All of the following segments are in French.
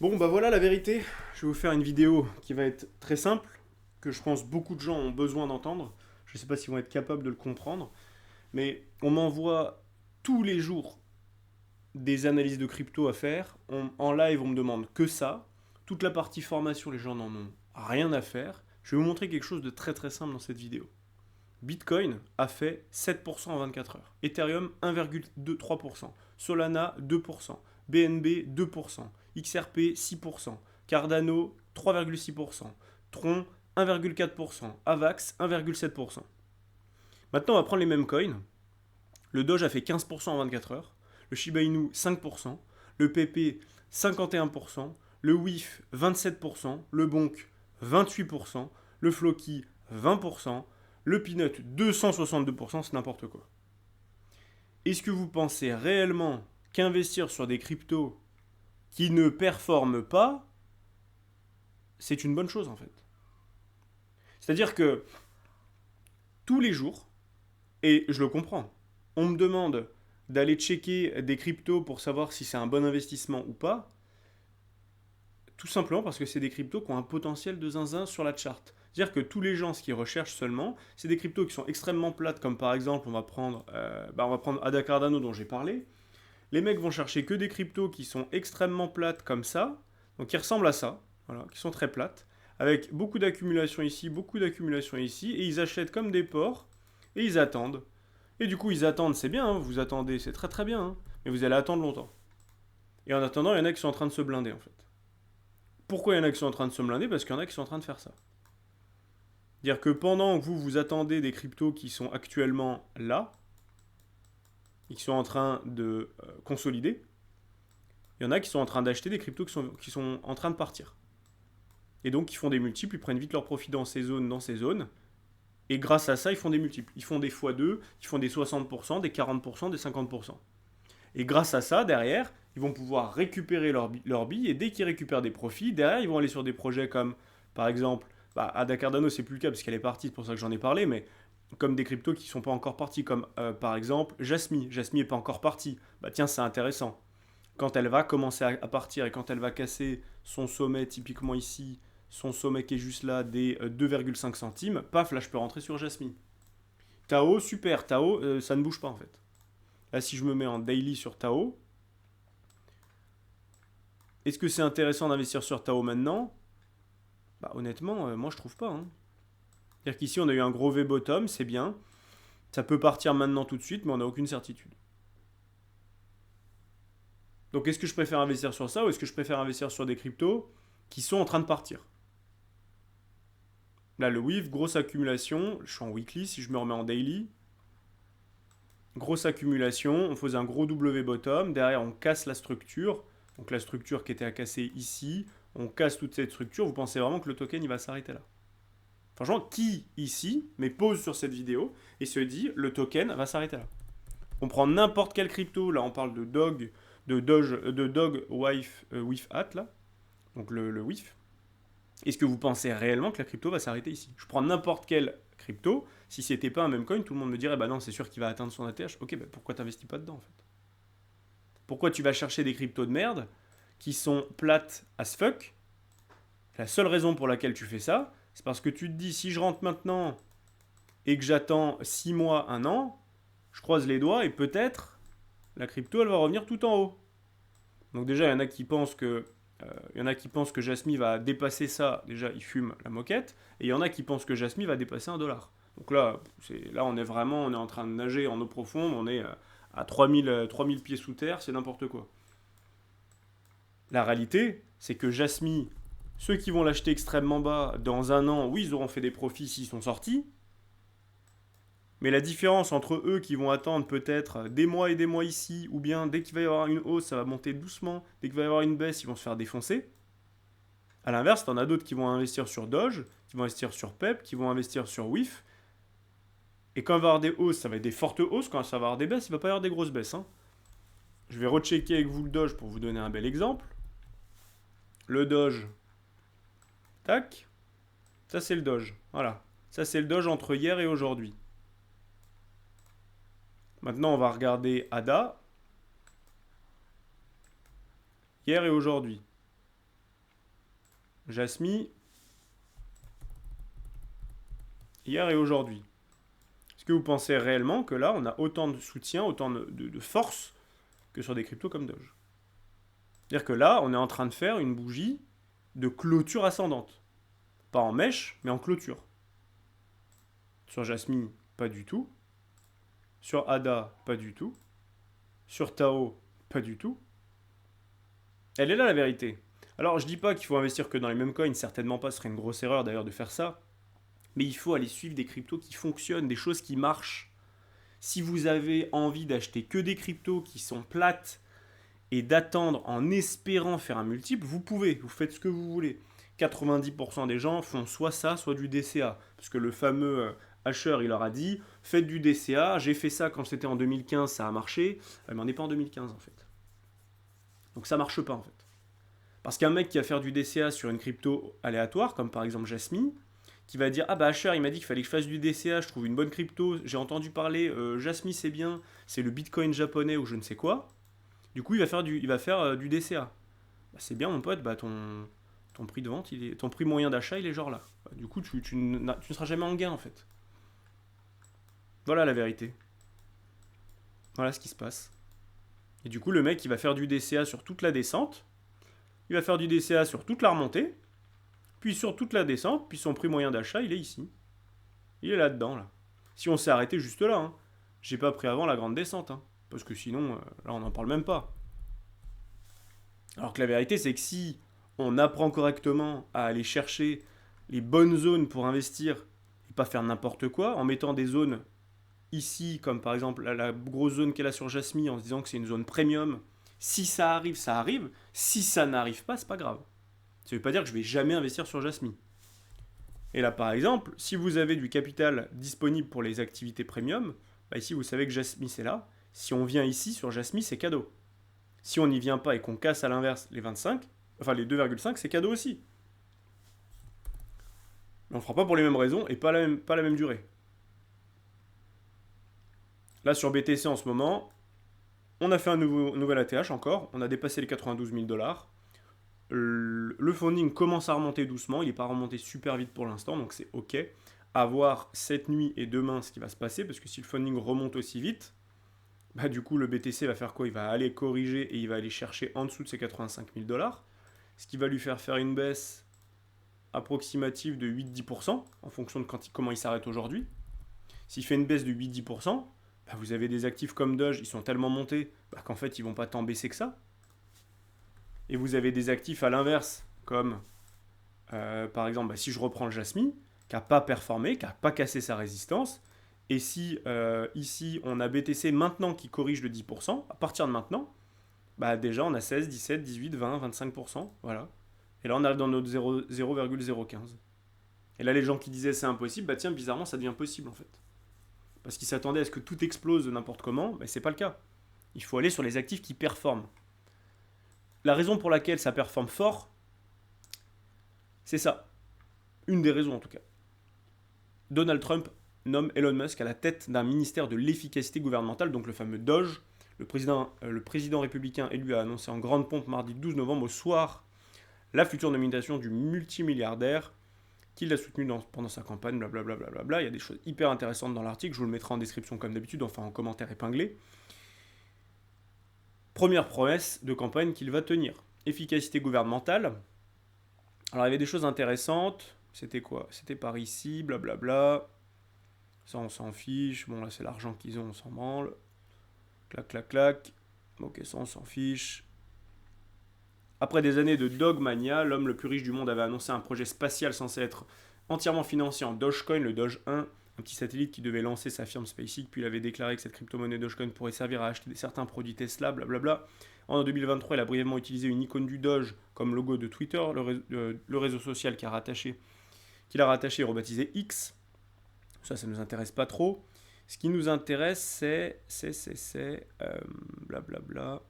Bon, bah voilà la vérité. Je vais vous faire une vidéo qui va être très simple, que je pense beaucoup de gens ont besoin d'entendre. Je ne sais pas s'ils vont être capables de le comprendre, mais on m'envoie tous les jours des analyses de crypto à faire. En live, on me demande que ça. Toute la partie formation, les gens n'en ont rien à faire. Je vais vous montrer quelque chose de très très simple dans cette vidéo. Bitcoin a fait 7% en 24 heures. Ethereum 1,3%. Solana 2%. BNB 2%. XRP 6%. Cardano 3,6%. Tron 1,4%. Avax 1,7%. Maintenant, on va prendre les mêmes coins. Le Doge a fait 15% en 24 heures. Le Shiba Inu 5%. Le PP 51%. Le WIF 27%. Le Bonk 28%. Le Floki 20%. Le Peanut 262%, c'est n'importe quoi. Est-ce que vous pensez réellement qu'investir sur des cryptos qui ne performent pas, c'est une bonne chose en fait? C'est-à-dire que tous les jours, et je le comprends, on me demande d'aller checker des cryptos pour savoir si c'est un bon investissement ou pas, tout simplement parce que c'est des cryptos qui ont un potentiel de zinzin sur la charte. C'est-à-dire que tous les gens, ce qu'ils recherchent seulement, c'est des cryptos qui sont extrêmement plates, comme par exemple, on va prendre Ada Cardano dont j'ai parlé. Les mecs vont chercher que des cryptos qui sont extrêmement plates comme ça, donc qui ressemblent à ça, voilà, qui sont très plates, avec beaucoup d'accumulation ici, beaucoup d'accumulation ici, et ils achètent comme des porcs, et ils attendent. Et du coup, ils attendent, c'est bien, hein, vous attendez, c'est très très bien, hein, mais vous allez attendre longtemps. Et en attendant, il y en a qui sont en train de se blinder en fait. Pourquoi il y en a qui sont en train de se blinder? Parce qu'il y en a qui sont en train de faire ça. Dire que pendant que vous attendez des cryptos qui sont actuellement là, et qui sont en train de consolider, il y en a qui sont en train d'acheter des cryptos qui sont en train de partir. Et donc, ils font des multiples, ils prennent vite leur profit dans ces zones. Et grâce à ça, ils font des multiples. Ils font des x2, ils font des 60%, des 40%, des 50%. Et grâce à ça, derrière, ils vont pouvoir récupérer leur billes. Et dès qu'ils récupèrent des profits, derrière, ils vont aller sur des projets comme, par exemple, Ada Cardano, c'est plus le cas parce qu'elle est partie, c'est pour ça que j'en ai parlé, mais comme des cryptos qui ne sont pas encore partis, comme par exemple Jasmy. Jasmy n'est pas encore partie. Bah tiens, c'est intéressant. Quand elle va commencer à partir et quand elle va casser son sommet, typiquement ici, son sommet qui est juste là, des 2,5 centimes, paf, là je peux rentrer sur Jasmy. Tao, super, Tao, ça ne bouge pas en fait. Là, si je me mets en daily sur Tao, est-ce que c'est intéressant d'investir sur Tao maintenant? Bah honnêtement, moi je trouve pas, hein. C'est-à-dire qu'ici on a eu un gros V-bottom, c'est bien. Ça peut partir maintenant tout de suite, mais on n'a aucune certitude. Donc est-ce que je préfère investir sur ça ou est-ce que je préfère investir sur des cryptos qui sont en train de partir? Là, le WIF, grosse accumulation. Je suis en weekly, si je me remets en daily. Grosse accumulation, on faisait un gros W bottom. Derrière, on casse la structure. Donc la structure qui était à casser ici. On casse toute cette structure. Vous pensez vraiment que le token, il va s'arrêter là? Franchement, qui ici, mais pause sur cette vidéo et se dit, le token va s'arrêter là? On prend n'importe quelle crypto. Là, on parle de Dog, de Dog WIF, WIF Hat, là. Donc le WIF. Est-ce que vous pensez réellement que la crypto va s'arrêter ici? Je prends n'importe quelle crypto, si c'était pas un même coin, tout le monde me dirait bah non, c'est sûr qu'il va atteindre son ATH. Ok, bah pourquoi t'investis pas dedans en fait? Pourquoi tu vas chercher des cryptos de merde qui sont plates as fuck? La seule raison pour laquelle tu fais ça, c'est parce que tu te dis si je rentre maintenant et que j'attends 6 mois, un an, je croise les doigts et peut-être la crypto elle va revenir tout en haut. Donc déjà, il y en a qui pensent que Jasmy va dépasser ça. Déjà, ils fument la moquette. Et il y en a qui pensent que Jasmy va dépasser 1 dollar. Donc là, on est en train de nager en eau profonde. On est à 3000 pieds sous terre. C'est n'importe quoi. La réalité, c'est que Jasmy, ceux qui vont l'acheter extrêmement bas, dans un an, oui, ils auront fait des profits s'ils sont sortis. Mais la différence entre eux qui vont attendre peut-être des mois et des mois ici, ou bien dès qu'il va y avoir une hausse, ça va monter doucement, dès qu'il va y avoir une baisse, ils vont se faire défoncer. À l'inverse, t'en as d'autres qui vont investir sur Doge, qui vont investir sur PEP, qui vont investir sur WIF. Et quand il va y avoir des hausses, ça va être des fortes hausses. Quand ça va y avoir des baisses, il ne va pas y avoir des grosses baisses, hein. Je vais rechecker avec vous le Doge pour vous donner un bel exemple. Le Doge, tac. Ça, c'est le Doge. Voilà. Ça, c'est le Doge entre hier et aujourd'hui. Maintenant, on va regarder ADA, hier et aujourd'hui. Jasmy, hier et aujourd'hui. Est-ce que vous pensez réellement que là, on a autant de soutien, autant de force que sur des cryptos comme Doge? C'est-à-dire que là, on est en train de faire une bougie de clôture ascendante. Pas en mèche, mais en clôture. Sur Jasmy, pas du tout. Sur Ada, pas du tout. Sur Tao, pas du tout. Elle est là la vérité. Alors je dis pas qu'il faut investir que dans les mêmes coins, certainement pas, ce serait une grosse erreur d'ailleurs de faire ça. Mais il faut aller suivre des cryptos qui fonctionnent, des choses qui marchent. Si vous avez envie d'acheter que des cryptos qui sont plates et d'attendre en espérant faire un multiple, vous pouvez, vous faites ce que vous voulez. 90% des gens font soit ça, soit du DCA. Parce que le fameux Asher, il leur a dit, faites du DCA, j'ai fait ça quand c'était en 2015, ça a marché, mais on n'est pas en 2015 en fait. Donc ça marche pas en fait. Parce qu'un mec qui va faire du DCA sur une crypto aléatoire, comme par exemple Jasmy, qui va dire ah bah Asher il m'a dit qu'il fallait que je fasse du DCA, je trouve une bonne crypto, j'ai entendu parler, Jasmy c'est bien, c'est le Bitcoin japonais ou je ne sais quoi. Du coup il va faire du DCA. Bah, c'est bien mon pote, bah ton prix de vente, ton prix moyen d'achat il est genre là. Bah, du coup tu ne seras jamais en gain en fait. Voilà la vérité. Voilà ce qui se passe. Et du coup le mec il va faire du DCA sur toute la descente, il va faire du DCA sur toute la remontée, puis sur toute la descente, puis son prix moyen d'achat, il est ici. Il est là-dedans, là. Si on s'est arrêté juste là, hein. J'ai pas pris avant la grande descente, hein. Parce que sinon, là, on n'en parle même pas. Alors que la vérité, c'est que si on apprend correctement à aller chercher les bonnes zones pour investir et pas faire n'importe quoi, en mettant des zones ici, comme par exemple la grosse zone qu'elle a sur Jasmy, en se disant que c'est une zone premium, si ça arrive, ça arrive. Si ça n'arrive pas, c'est pas grave. Ça ne veut pas dire que je vais jamais investir sur Jasmy. Et là, par exemple, si vous avez du capital disponible pour les activités premium, bah ici, vous savez que Jasmy, c'est là. Si on vient ici sur Jasmy, c'est cadeau. Si on n'y vient pas et qu'on casse à l'inverse les 25, enfin les 2,5, c'est cadeau aussi. Mais on ne fera pas pour les mêmes raisons et pas la même durée. Là, sur BTC en ce moment, on a fait un nouvel ATH encore. On a dépassé les 92 000 $. Le funding commence à remonter doucement, il n'est pas remonté super vite pour l'instant, donc c'est ok. À voir cette nuit et demain ce qui va se passer, parce que si le funding remonte aussi vite, bah du coup le BTC va faire quoi? Il va aller corriger et il va aller chercher en dessous de ses 85 000 $, ce qui va lui faire une baisse approximative de 8-10% en fonction de comment il s'arrête aujourd'hui. S'il fait une baisse de 8-10%, bah vous avez des actifs comme Doge, ils sont tellement montés bah qu'en fait ils vont pas tant baisser que ça. Et vous avez des actifs à l'inverse, comme par exemple, bah, si je reprends le Jasmy, qui n'a pas performé, qui n'a pas cassé sa résistance, et si ici on a BTC maintenant qui corrige de 10%, à partir de maintenant, bah, déjà on a 16, 17, 18, 20, 25%, voilà. Et là on arrive dans notre 0,015. Et là les gens qui disaient c'est impossible, bah tiens, bizarrement ça devient possible en fait. Parce qu'ils s'attendaient à ce que tout explose de n'importe comment, bah, c'est pas le cas. Il faut aller sur les actifs qui performent. La raison pour laquelle ça performe fort, c'est ça. Une des raisons en tout cas. Donald Trump nomme Elon Musk à la tête d'un ministère de l'efficacité gouvernementale, donc le fameux DOGE. Le président républicain élu a annoncé en grande pompe mardi 12 novembre au soir la future nomination du multimilliardaire qu'il a soutenu pendant sa campagne, blablabla. Il y a des choses hyper intéressantes dans l'article, je vous le mettrai en description comme d'habitude, enfin en commentaire épinglé. Première promesse de campagne qu'il va tenir. Efficacité gouvernementale. Alors il y avait des choses intéressantes. C'était quoi? C'était par ici, blablabla. Ça on s'en fiche. Bon là c'est l'argent qu'ils ont, on s'en branle. Clac, clac, clac. Ok, ça on s'en fiche. Après des années de dogmania, l'homme le plus riche du monde avait annoncé un projet spatial censé être entièrement financé en Dogecoin, le Doge 1, un petit satellite qui devait lancer sa firme SpaceX, puis il avait déclaré que cette crypto-monnaie Dogecoin pourrait servir à acheter certains produits Tesla, blablabla. En 2023, il a brièvement utilisé une icône du Doge comme logo de Twitter, le réseau social qu'il a rattaché et rebaptisé X. Ça nous intéresse pas trop. Ce qui nous intéresse, c'est blablabla.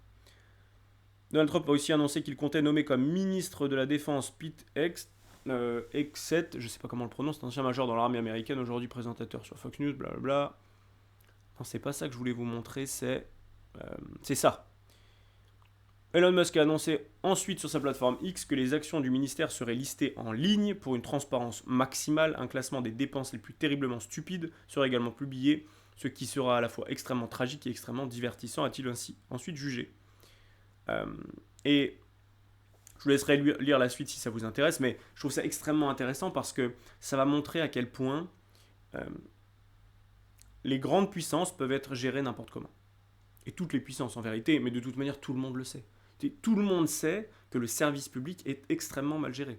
Donald Trump a aussi annoncé qu'il comptait nommer comme ministre de la Défense Pete Hegseth, je ne sais pas comment on le prononce, c'est un ancien major dans l'armée américaine, aujourd'hui présentateur sur Fox News, blablabla. Non, c'est pas ça que je voulais vous montrer, c'est ça. Elon Musk a annoncé ensuite sur sa plateforme X que les actions du ministère seraient listées en ligne pour une transparence maximale. Un classement des dépenses les plus terriblement stupides sera également publié, ce qui sera à la fois extrêmement tragique et extrêmement divertissant, a-t-il ainsi ensuite jugé. Et je vous laisserai lire la suite si ça vous intéresse, mais je trouve ça extrêmement intéressant parce que ça va montrer à quel point les grandes puissances peuvent être gérées n'importe comment. Et toutes les puissances en vérité, mais de toute manière tout le monde le sait. Tout le monde sait que le service public est extrêmement mal géré.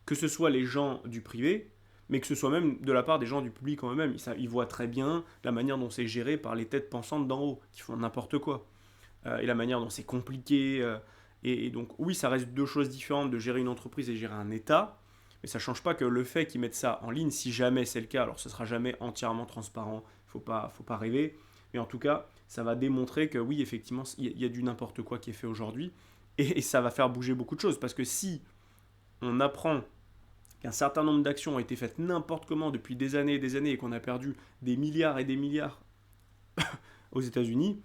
Que ce soit les gens du privé, mais que ce soit même de la part des gens du public en eux-mêmes. Ils voient très bien la manière dont c'est géré par les têtes pensantes d'en haut, qui font n'importe quoi. Et la manière dont c'est compliqué. Et donc oui, ça reste deux choses différentes de gérer une entreprise et gérer un État. Mais ça ne change pas que le fait qu'ils mettent ça en ligne, si jamais c'est le cas, alors ce ne sera jamais entièrement transparent, il ne faut pas rêver. Mais en tout cas, ça va démontrer que oui, effectivement, il y a du n'importe quoi qui est fait aujourd'hui. Et ça va faire bouger beaucoup de choses. Parce que si on apprend qu'un certain nombre d'actions ont été faites n'importe comment depuis des années et qu'on a perdu des milliards et des milliards aux États-Unis,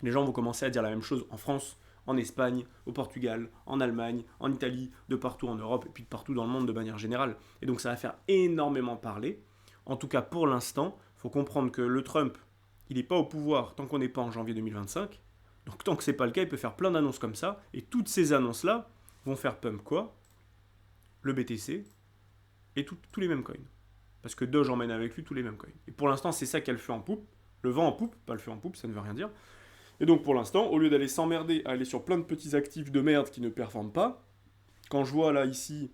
les gens vont commencer à dire la même chose en France, en Espagne, au Portugal, en Allemagne, en Italie, de partout en Europe et puis de partout dans le monde de manière générale. Et donc ça va faire énormément parler. En tout cas, pour l'instant, il faut comprendre que le Trump, il n'est pas au pouvoir tant qu'on n'est pas en janvier 2025. Donc tant que ce n'est pas le cas, il peut faire plein d'annonces comme ça. Et toutes ces annonces-là vont faire pump quoi? Le BTC et tous les mêmes coins. Parce que Doge emmène avec lui tous les mêmes coins. Et pour l'instant, c'est ça qui a le feu en poupe. Le vent en poupe, pas le feu en poupe, ça ne veut rien dire. Et donc pour l'instant, au lieu d'aller s'emmerder à aller sur plein de petits actifs de merde qui ne performent pas, quand je vois là ici,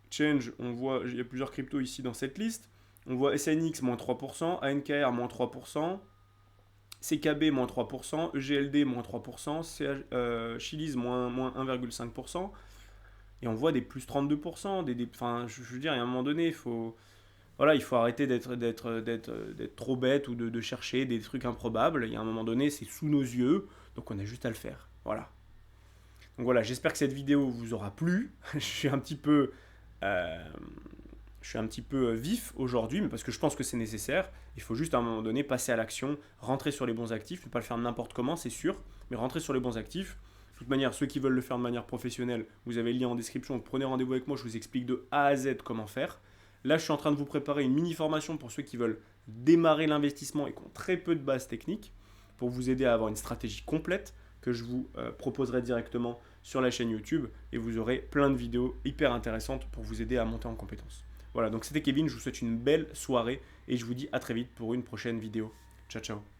Change, on voit, il y a plusieurs cryptos ici dans cette liste, on voit SNX moins 3%, ANKR moins 3%, CKB moins 3%, EGLD moins 3%, Chiliz moins 1,5%, et on voit des plus 32%, enfin, je veux dire, à un moment donné, il faut arrêter d'être trop bête ou de chercher des trucs improbables. Il y a un moment donné, c'est sous nos yeux, donc on a juste à le faire. Voilà. Donc voilà, j'espère que cette vidéo vous aura plu. Je suis un petit peu vif aujourd'hui, mais parce que je pense que c'est nécessaire. Il faut juste à un moment donné passer à l'action, rentrer sur les bons actifs, ne pas le faire n'importe comment, c'est sûr, mais rentrer sur les bons actifs. De toute manière, ceux qui veulent le faire de manière professionnelle, vous avez le lien en description, prenez rendez-vous avec moi, je vous explique de A à Z comment faire. Là, je suis en train de vous préparer une mini-formation pour ceux qui veulent démarrer l'investissement et qui ont très peu de bases techniques, pour vous aider à avoir une stratégie complète que je vous proposerai directement sur la chaîne YouTube, et vous aurez plein de vidéos hyper intéressantes pour vous aider à monter en compétences. Voilà, donc c'était Kevin, je vous souhaite une belle soirée et je vous dis à très vite pour une prochaine vidéo. Ciao, ciao.